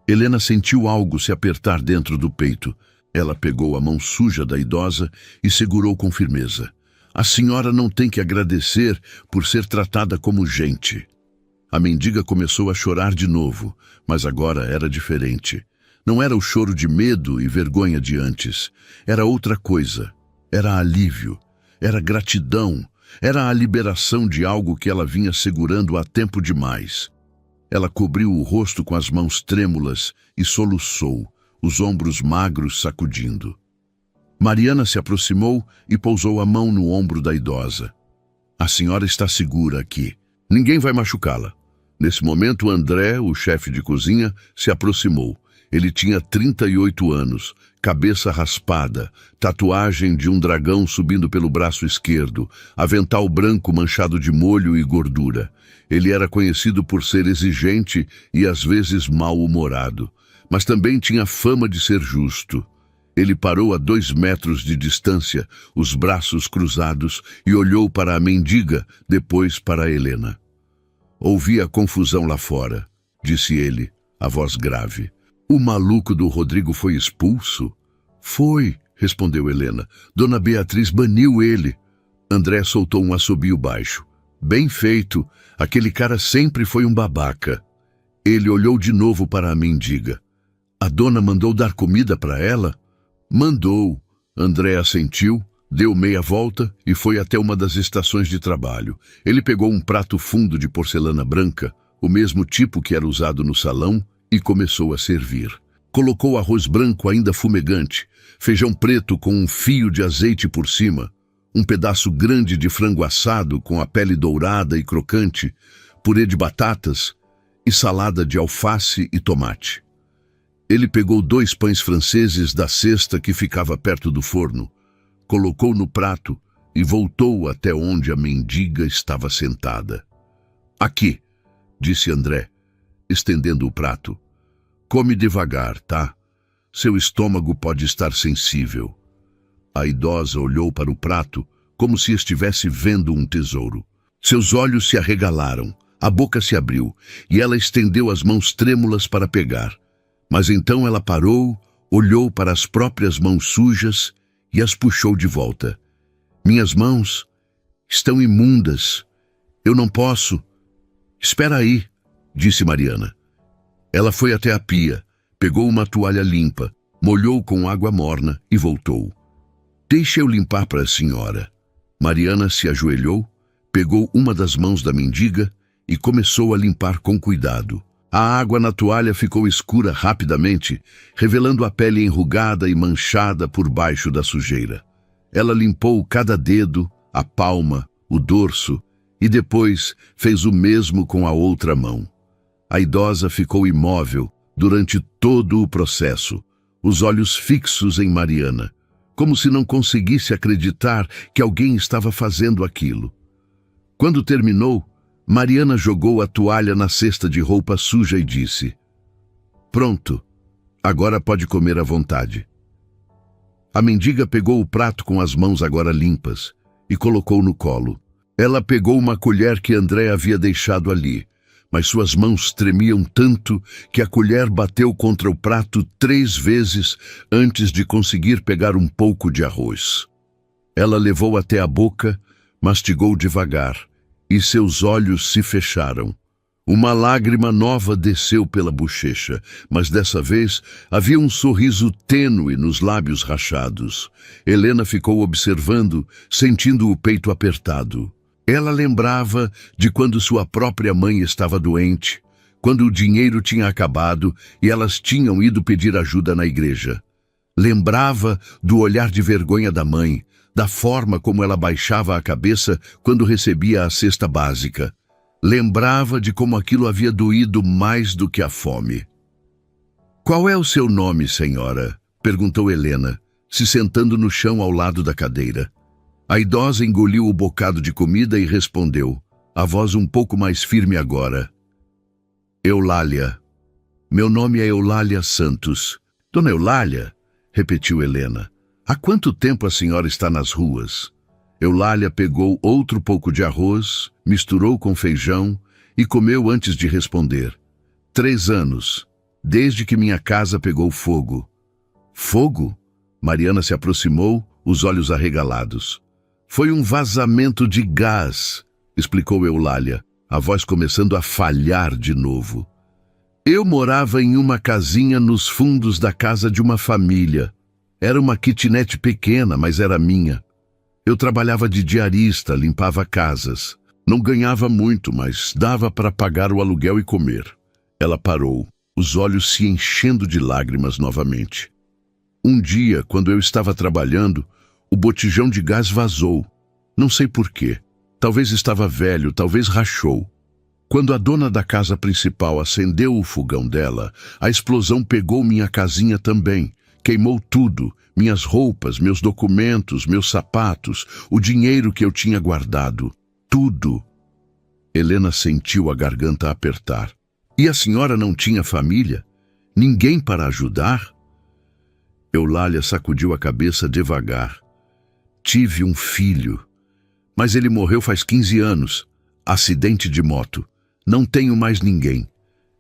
Helena sentiu algo se apertar dentro do peito. Ela pegou a mão suja da idosa e segurou com firmeza. "A senhora não tem que agradecer por ser tratada como gente." A mendiga começou a chorar de novo, mas agora era diferente. Não era o choro de medo e vergonha de antes. Era outra coisa. Era alívio. Era gratidão. Era a liberação de algo que ela vinha segurando há tempo demais. Ela cobriu o rosto com as mãos trêmulas e soluçou, os ombros magros sacudindo. Mariana se aproximou e pousou a mão no ombro da idosa. "A senhora está segura aqui. Ninguém vai machucá-la." Nesse momento, André, o chefe de cozinha, se aproximou. Ele tinha 38 anos, cabeça raspada, tatuagem de um dragão subindo pelo braço esquerdo, avental branco manchado de molho e gordura. Ele era conhecido por ser exigente e às vezes mal-humorado, mas também tinha fama de ser justo. Ele parou a 2 metros de distância, os braços cruzados, e olhou para a mendiga, depois para Helena. "Ouvi a confusão lá fora", disse ele, a voz grave. "O maluco do Rodrigo foi expulso?" "Foi", respondeu Helena. "Dona Beatriz baniu ele." André soltou um assobio baixo. "Bem feito. Aquele cara sempre foi um babaca." Ele olhou de novo para a mendiga. "A dona mandou dar comida para ela?" "Mandou." André assentiu, Deu meia volta e foi até uma das estações de trabalho. Ele pegou um prato fundo de porcelana branca, o mesmo tipo que era usado no salão, e começou a servir. Colocou arroz branco ainda fumegante, feijão preto com um fio de azeite por cima, um pedaço grande de frango assado com a pele dourada e crocante, purê de batatas e salada de alface e tomate. Ele pegou 2 pães franceses da cesta que ficava perto do forno, colocou no prato e voltou até onde a mendiga estava sentada. "Aqui", disse André, estendendo o prato. "Come devagar, tá? Seu estômago pode estar sensível." A idosa olhou para o prato como se estivesse vendo um tesouro. Seus olhos se arregalaram, a boca se abriu e ela estendeu as mãos trêmulas para pegar. Mas então ela parou, olhou para as próprias mãos sujas e as puxou de volta. "Minhas mãos estão imundas. Eu não posso." "Espera aí", disse Mariana. Ela foi até a pia, pegou uma toalha limpa, molhou com água morna e voltou. "Deixe eu limpar para a senhora." Mariana se ajoelhou, pegou uma das mãos da mendiga e começou a limpar com cuidado. A água na toalha ficou escura rapidamente, revelando a pele enrugada e manchada por baixo da sujeira. Ela limpou cada dedo, a palma, o dorso, e depois fez o mesmo com a outra mão. A idosa ficou imóvel durante todo o processo, os olhos fixos em Mariana, como se não conseguisse acreditar que alguém estava fazendo aquilo. Quando terminou, Mariana jogou a toalha na cesta de roupa suja e disse: "Pronto, agora pode comer à vontade." A mendiga pegou o prato com as mãos agora limpas e colocou no colo. Ela pegou uma colher que André havia deixado ali, mas suas mãos tremiam tanto que a colher bateu contra o prato 3 vezes antes de conseguir pegar um pouco de arroz. Ela levou até a boca, mastigou devagar, e seus olhos se fecharam. Uma lágrima nova desceu pela bochecha, mas dessa vez havia um sorriso tênue nos lábios rachados. Helena ficou observando, sentindo o peito apertado. Ela lembrava de quando sua própria mãe estava doente, quando o dinheiro tinha acabado e elas tinham ido pedir ajuda na igreja. Lembrava do olhar de vergonha da mãe, da forma como ela baixava a cabeça quando recebia a cesta básica. Lembrava de como aquilo havia doído mais do que a fome. "Qual é o seu nome, senhora?" perguntou Helena, se sentando no chão ao lado da cadeira. A idosa engoliu o bocado de comida e respondeu, a voz um pouco mais firme agora: "Eulália. Meu nome é Eulália Santos." "Dona Eulália?" repetiu Helena. "Há quanto tempo a senhora está nas ruas?" Eulália pegou outro pouco de arroz, misturou com feijão e comeu antes de responder. 3 anos, desde que minha casa pegou fogo." "Fogo?" Mariana se aproximou, os olhos arregalados. "Foi um vazamento de gás", explicou Eulália, a voz começando a falhar de novo. "Eu morava em uma casinha nos fundos da casa de uma família. Era uma kitnet pequena, mas era minha. Eu trabalhava de diarista, limpava casas. Não ganhava muito, mas dava para pagar o aluguel e comer." Ela parou, os olhos se enchendo de lágrimas novamente. "Um dia, quando eu estava trabalhando, o botijão de gás vazou. Não sei por quê. Talvez estava velho, talvez rachou. Quando a dona da casa principal acendeu o fogão dela, a explosão pegou minha casinha também. Queimou tudo, minhas roupas, meus documentos, meus sapatos, o dinheiro que eu tinha guardado. Tudo." Helena sentiu a garganta apertar. "E a senhora não tinha família? Ninguém para ajudar?" Eulália sacudiu a cabeça devagar. "Tive um filho, mas ele morreu faz 15 anos. Acidente de moto. Não tenho mais ninguém."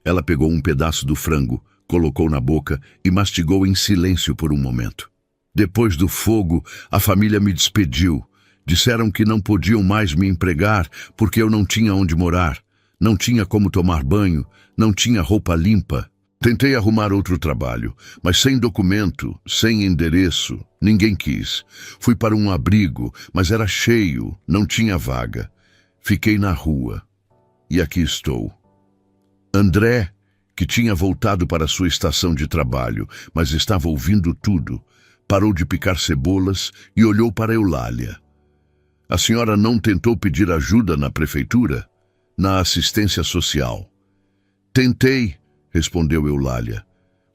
Ela pegou um pedaço do frango, colocou na boca e mastigou em silêncio por um momento. "Depois do fogo, a família me despediu. Disseram que não podiam mais me empregar porque eu não tinha onde morar, não tinha como tomar banho, não tinha roupa limpa. Tentei arrumar outro trabalho, mas sem documento, sem endereço, Ninguém quis. Fui para um abrigo, mas era cheio, não tinha vaga. Fiquei na rua. E aqui estou. André, que tinha voltado para sua estação de trabalho, mas estava ouvindo tudo, parou de picar cebolas e olhou para Eulália. A senhora não tentou pedir ajuda na prefeitura? Na assistência social? Tentei, respondeu Eulália.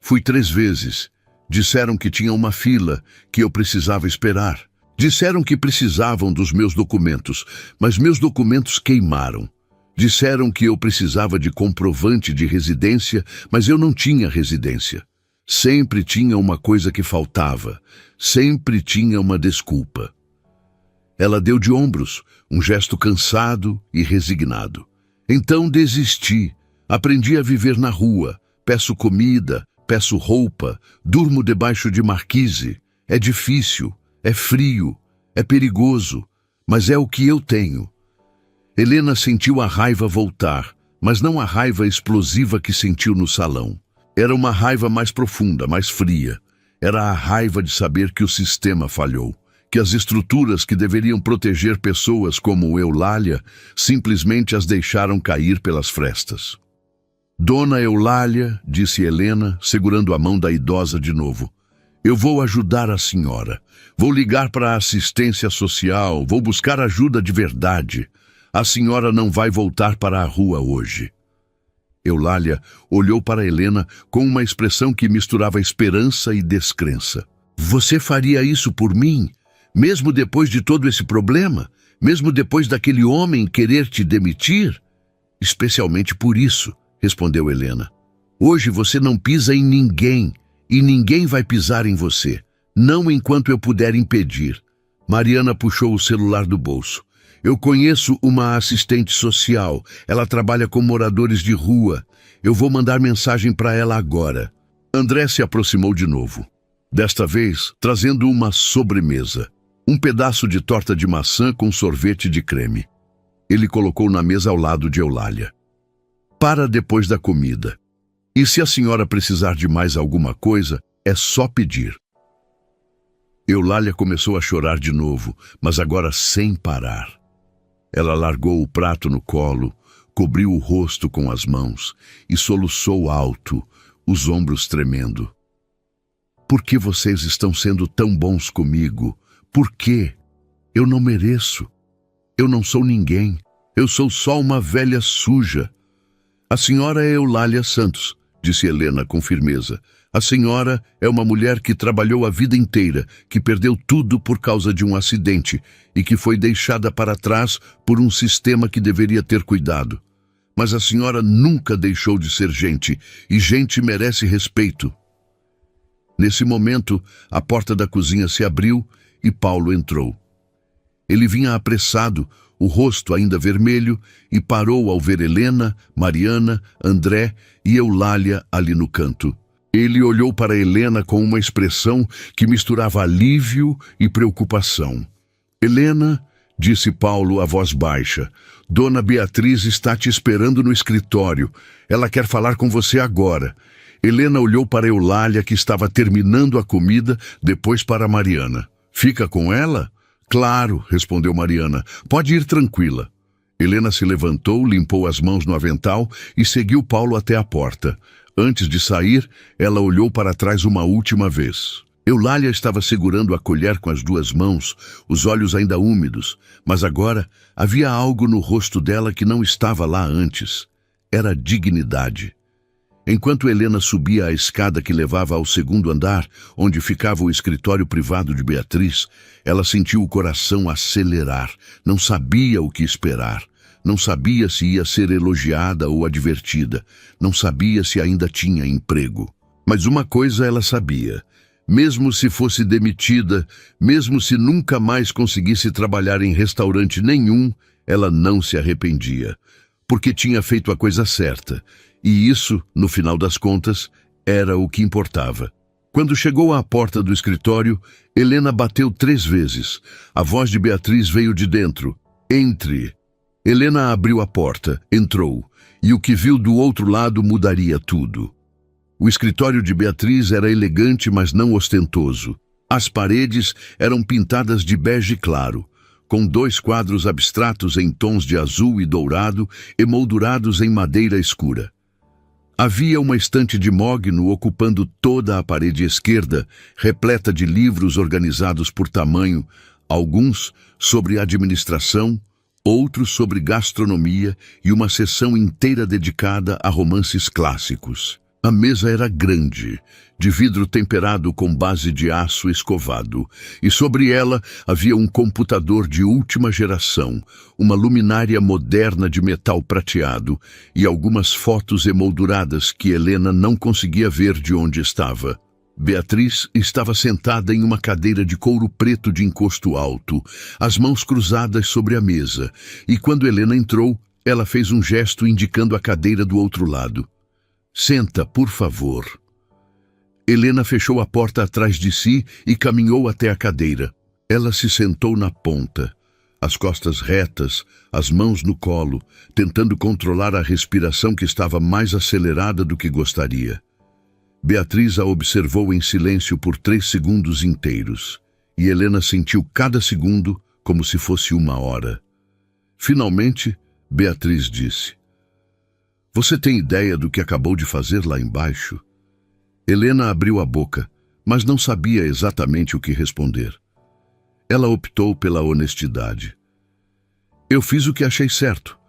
Fui 3 vezes. Disseram que tinha uma fila, que eu precisava esperar. Disseram que precisavam dos meus documentos, mas meus documentos queimaram. Disseram que eu precisava de comprovante de residência, mas eu não tinha residência. Sempre tinha uma coisa que faltava. Sempre tinha uma desculpa. Ela deu de ombros, um gesto cansado e resignado. Então desisti. Aprendi a viver na rua. Peço comida, peço roupa, durmo debaixo de marquise. É difícil, é frio, é perigoso, mas é o que eu tenho. Helena sentiu a raiva voltar, mas não a raiva explosiva que sentiu no salão. Era uma raiva mais profunda, mais fria. Era a raiva de saber que o sistema falhou, que as estruturas que deveriam proteger pessoas como Eulália simplesmente as deixaram cair pelas frestas. Dona Eulália, disse Helena, segurando a mão da idosa de novo, eu vou ajudar a senhora. Vou ligar para a assistência social, vou buscar ajuda de verdade. A senhora não vai voltar para a rua hoje. Eulália olhou para Helena com uma expressão que misturava esperança e descrença. Você faria isso por mim? Mesmo depois de todo esse problema? Mesmo depois daquele homem querer te demitir? Especialmente por isso, respondeu Helena. Hoje você não pisa em ninguém, e ninguém vai pisar em você. Não enquanto eu puder impedir. Mariana puxou o celular do bolso. Eu conheço uma assistente social. Ela trabalha com moradores de rua. Eu vou mandar mensagem para ela agora. André se aproximou de novo. Desta vez, trazendo uma sobremesa. Um pedaço de torta de maçã com sorvete de creme. Ele colocou na mesa ao lado de Eulália. Para depois da comida. E se a senhora precisar de mais alguma coisa, é só pedir. Eulália começou a chorar de novo, mas agora sem parar. Ela largou o prato no colo, cobriu o rosto com as mãos e soluçou alto, os ombros tremendo. Por que vocês estão sendo tão bons comigo? Por quê? Eu não mereço. Eu não sou ninguém. Eu sou só uma velha suja. A senhora é Eulália Santos, disse Helena com firmeza. A senhora é uma mulher que trabalhou a vida inteira, que perdeu tudo por causa de um acidente e que foi deixada para trás por um sistema que deveria ter cuidado. Mas a senhora nunca deixou de ser gente, e gente merece respeito. Nesse momento, a porta da cozinha se abriu e Paulo entrou. Ele vinha apressado, o rosto ainda vermelho, e parou ao ver Helena, Mariana, André e Eulália ali no canto. Ele olhou para Helena com uma expressão que misturava alívio e preocupação. Helena, disse Paulo a voz baixa, Dona Beatriz está te esperando no escritório. Ela quer falar com você agora. Helena olhou para Eulália, que estava terminando a comida, depois para Mariana. Fica com ela? Claro, respondeu Mariana. Pode ir tranquila. Helena se levantou, limpou as mãos no avental e seguiu Paulo até a porta. Antes de sair, ela olhou para trás uma última vez. Eulália estava segurando a colher com as 2 mãos, os olhos ainda úmidos, mas agora havia algo no rosto dela que não estava lá antes. Era dignidade. Enquanto Helena subia a escada que levava ao 2º andar, onde ficava o escritório privado de Beatriz, ela sentiu o coração acelerar, não sabia o que esperar. Não sabia se ia ser elogiada ou advertida. Não sabia se ainda tinha emprego. Mas uma coisa ela sabia. Mesmo se fosse demitida, mesmo se nunca mais conseguisse trabalhar em restaurante nenhum, ela não se arrependia. Porque tinha feito a coisa certa. E isso, no final das contas, era o que importava. Quando chegou à porta do escritório, Helena bateu 3 vezes. A voz de Beatriz veio de dentro. Entre. Helena abriu a porta, entrou, e o que viu do outro lado mudaria tudo. O escritório de Beatriz era elegante, mas não ostentoso. As paredes eram pintadas de bege claro, com 2 quadros abstratos em tons de azul e dourado emoldurados em madeira escura. Havia uma estante de mogno ocupando toda a parede esquerda, repleta de livros organizados por tamanho, alguns sobre administração, outros sobre gastronomia e uma seção inteira dedicada a romances clássicos. A mesa era grande, de vidro temperado com base de aço escovado, e sobre ela havia um computador de última geração, uma luminária moderna de metal prateado e algumas fotos emolduradas que Helena não conseguia ver de onde estava. Beatriz estava sentada em uma cadeira de couro preto de encosto alto, as mãos cruzadas sobre a mesa, e quando Helena entrou, ela fez um gesto indicando a cadeira do outro lado. "Senta, por favor." Helena fechou a porta atrás de si e caminhou até a cadeira. Ela se sentou na ponta, as costas retas, as mãos no colo, tentando controlar a respiração que estava mais acelerada do que gostaria. Beatriz a observou em silêncio por 3 segundos inteiros, e Helena sentiu cada segundo como se fosse 1 hora. Finalmente, Beatriz disse: "Você tem ideia do que acabou de fazer lá embaixo?" Helena abriu a boca, mas não sabia exatamente o que responder. Ela optou pela honestidade. "Eu fiz o que achei certo."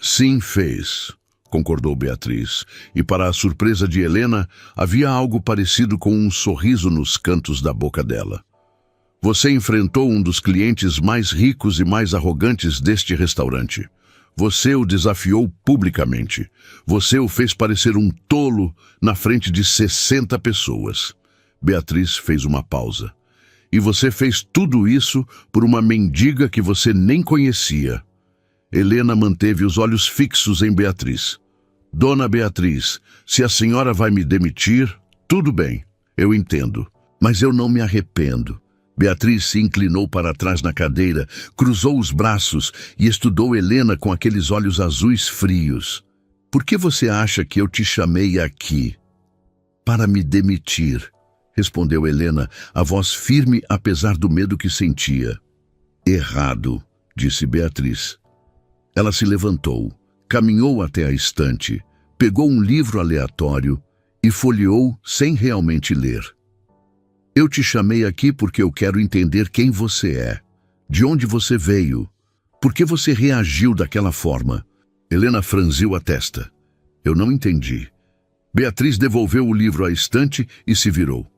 "Sim, fez", concordou Beatriz, e para a surpresa de Helena, havia algo parecido com um sorriso nos cantos da boca dela. "Você enfrentou um dos clientes mais ricos e mais arrogantes deste restaurante. Você o desafiou publicamente. Você o fez parecer um tolo na frente de 60 pessoas. Beatriz fez uma pausa. "E você fez tudo isso por uma mendiga que você nem conhecia." Helena manteve os olhos fixos em Beatriz. "Dona Beatriz, se a senhora vai me demitir, tudo bem, eu entendo. Mas eu não me arrependo." Beatriz se inclinou para trás na cadeira, cruzou os braços e estudou Helena com aqueles olhos azuis frios. "Por que você acha que eu te chamei aqui?" "Para me demitir", respondeu Helena, a voz firme apesar do medo que sentia. "Errado", disse Beatriz. Ela se levantou, caminhou até a estante, pegou um livro aleatório e folheou sem realmente ler. "Eu te chamei aqui porque eu quero entender quem você é, de onde você veio, por que você reagiu daquela forma." Helena franziu a testa. "Eu não entendi." Beatriz devolveu o livro à estante e se virou.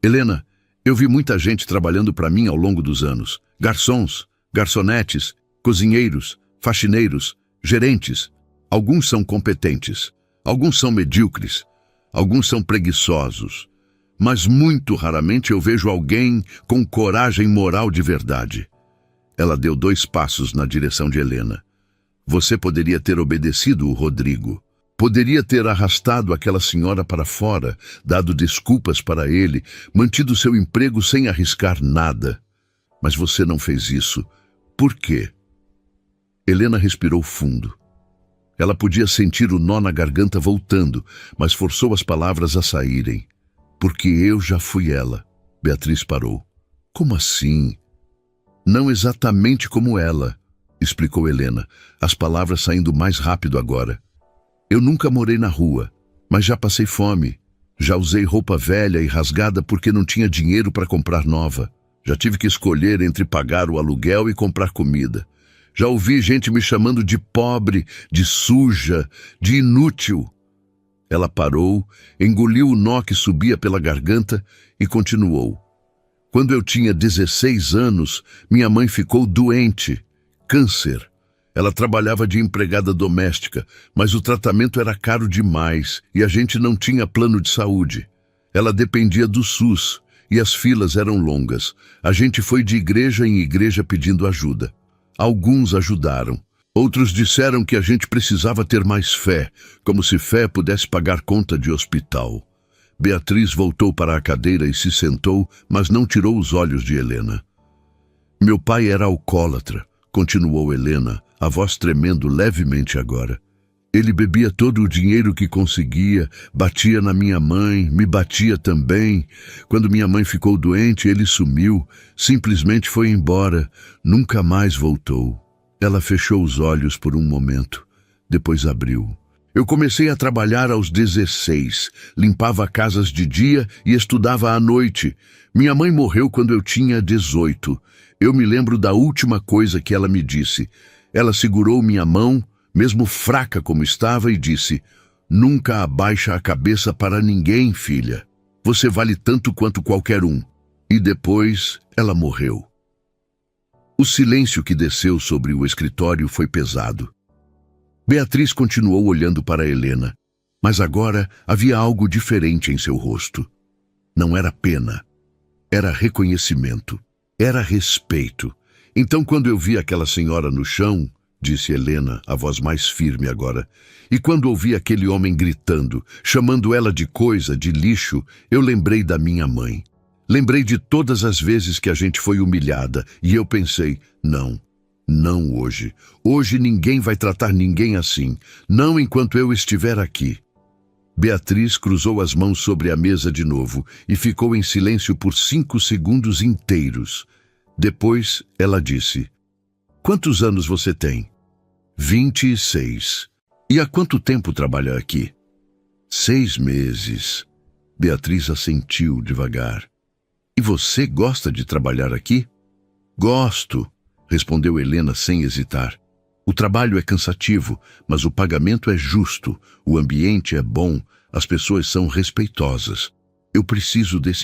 "Helena, eu vi muita gente trabalhando para mim ao longo dos anos. Garçons, garçonetes, cozinheiros, faxineiros, gerentes. Alguns são competentes, alguns são medíocres, alguns são preguiçosos. Mas muito raramente eu vejo alguém com coragem moral de verdade." Ela deu 2 passos na direção de Helena. "Você poderia ter obedecido o Rodrigo. Poderia ter arrastado aquela senhora para fora, dado desculpas para ele, mantido seu emprego sem arriscar nada. Mas você não fez isso. Por quê?" Helena respirou fundo. Ela podia sentir o nó na garganta voltando, mas forçou as palavras a saírem. "Porque eu já fui ela." Beatriz parou. "Como assim?" "Não exatamente como ela", explicou Helena, as palavras saindo mais rápido agora. "Eu nunca morei na rua, mas já passei fome. Já usei roupa velha e rasgada porque não tinha dinheiro para comprar nova. Já tive que escolher entre pagar o aluguel e comprar comida. Já ouvi gente me chamando de pobre, de suja, de inútil." Ela parou, engoliu o nó que subia pela garganta e continuou. "Quando eu tinha 16 anos, minha mãe ficou doente. Câncer. Ela trabalhava de empregada doméstica, mas o tratamento era caro demais e a gente não tinha plano de saúde. Ela dependia do SUS e as filas eram longas. A gente foi de igreja em igreja pedindo ajuda. Alguns ajudaram. Outros disseram que a gente precisava ter mais fé, como se fé pudesse pagar conta de hospital." Beatriz voltou para a cadeira e se sentou, mas não tirou os olhos de Helena. "Meu pai era alcoólatra", continuou Helena, a voz tremendo levemente agora. Ele bebia todo o dinheiro que conseguia, batia na minha mãe, me batia também. Quando minha mãe ficou doente, ele sumiu, simplesmente foi embora, nunca mais voltou. Ela fechou os olhos por um momento, depois abriu. Eu comecei a trabalhar aos 16, limpava casas de dia e estudava à noite. Minha mãe morreu quando eu tinha 18. Eu me lembro da última coisa que ela me disse. Ela segurou minha mão, mesmo fraca como estava, e disse: "Nunca abaixa a cabeça para ninguém, filha. Você vale tanto quanto qualquer um." E depois ela morreu. O silêncio que desceu sobre o escritório foi pesado. Beatriz continuou olhando para Helena, mas agora havia algo diferente em seu rosto. Não era pena, era reconhecimento, era respeito. Então, quando eu vi aquela senhora no chão, disse Helena, a voz mais firme agora, e quando ouvi aquele homem gritando, chamando ela de coisa, de lixo, eu lembrei da minha mãe. Lembrei de todas as vezes que a gente foi humilhada, e eu pensei: não hoje. Hoje ninguém vai tratar ninguém assim, não enquanto eu estiver aqui. Beatriz cruzou as mãos sobre a mesa de novo e ficou em silêncio por 5 segundos inteiros. Depois ela disse: "Quantos anos você tem?" 26. "E há quanto tempo trabalha aqui?" 6 meses. Beatriz assentiu devagar. "E você gosta de trabalhar aqui?" "Gosto", respondeu Helena sem hesitar. "O trabalho é cansativo, mas o pagamento é justo, o ambiente é bom, as pessoas são respeitosas. Eu preciso desse